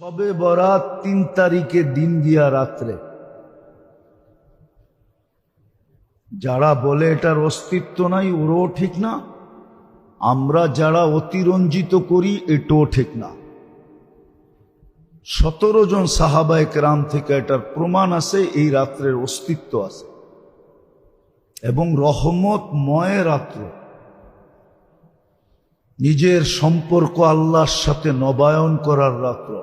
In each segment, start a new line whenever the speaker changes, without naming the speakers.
শবে বরাত ৩ তারিখে দিন দিয়া রাত্রে। যারা বলে এটার অস্তিত্ব নাই ওরও ঠিক না, আমরা যারা অতিরঞ্জিত করি এটাও ঠিক না। ১৭ জন সাহাবায়ে কেরাম থেকে এটার প্রমাণ আছে এই রাত্রের অস্তিত্ব আছে এবং রহমতময় রাত্র। নিজের সম্পর্ক আল্লাহর সাথে নবায়ন করার রাত্র,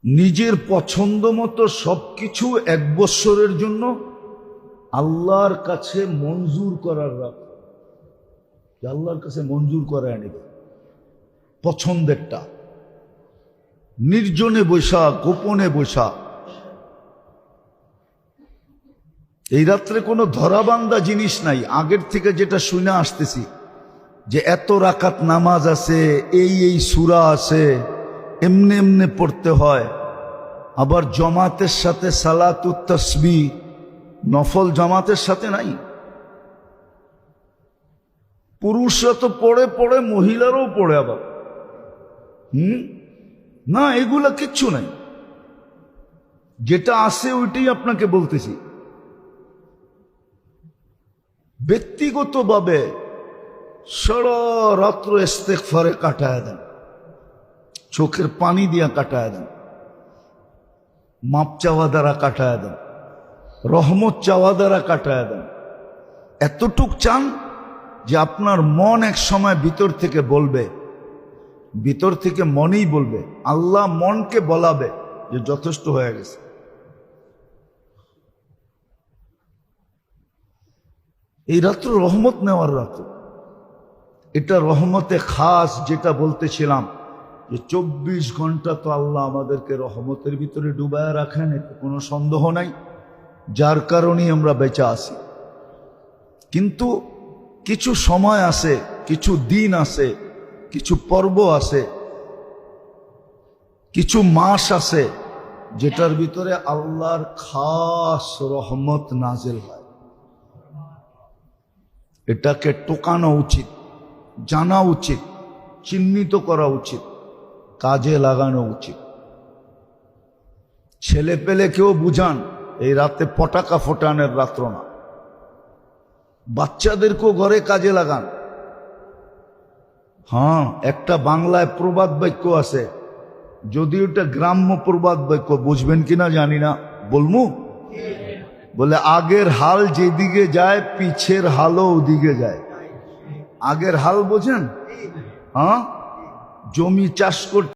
নিজের পছন্দ মতো সবকিছু ১ বৎসরের জন্য আল্লাহর কাছে মঞ্জুর করার রাত্র। আল্লাহর কাছে মঞ্জুর করে নেবে পছন্দেরটা, নির্জনে বৈশা, গোপনে বৈশা। এই রাত্রে কোনো ধরাবান্ধা জিনিস নাই। আগের থেকে যেটা শুনে আসতেছি যে এত রাকাত নামাজ আছে, এই সূরা আছে, এমনে এমনে পড়তে হয়। আবার জামাতের সাথে সালাতুত তাসবিহ নফল জামাতের সাথে নাই। পুরুষরা তো পড়ে পড়ে, মহিলারাও পড়ে আবার। না, এগুলা কিচ্ছু নাই। যেটা আছে ওইটাই আপনাকে বলতেছি। ব্যক্তিগতভাবে সারা রাত্র ইস্তেগফারে কাটায় দেন, চোখের পানি দিয়া কাটায় দেন, মাপ চাওয়া দ্বারা কাটায় দেন, রহমত চাওয়া দ্বারা কাটায় দেন। এতটুক চান যে আপনার মন এক সময় ভিতর থেকে বলবে, ভিতর থেকে মনেই বলবে, আল্লাহ মনকে বলাবে যে যথেষ্ট হয়ে গেছে। এই রাত্র রহমত নেওয়ার রাত্র। এটা রহমতে খাস, যেটা বলতেছিলাম যে ২৪ ঘন্টা তো আল্লাহ আমাদেরকে রহমতের ভিতরে ডুবায় রাখেন, এতে কোনো সন্দেহ নাই, যার কারণেই আমরা বেঁচে আছি। কিন্তু কিছু সময় আছে, কিছু দিন আছে, কিছু পর্ব আছে, কিছু মাস আছে যেটার ভিতরে আল্লাহর খাস রহমত নাজেল হয়। এটাকে টোকানো উচিত, জানা উচিত, চিহ্নিত করা উচিত, কাজে লাগানো উচিত। ছেলে পেলে কেউ বুঝান, এই রাতে পটাকা ফোটানোর রাত্র না। বাচ্চাদেরকেও ঘরে কাজে লাগান। হ্যাঁ, একটা বাংলায় প্রবাদ বাক্য আছে, যদি ওটা গ্রাম্য প্রবাদ বাক্য, বুঝবেন কিনা জানি না, বলমু? বলে আগের হাল যেদিকে যায় পিছের হালও ওদিকে যায়। আগের হাল বোঝেন? হ্যাঁ, জমি চাষ করতে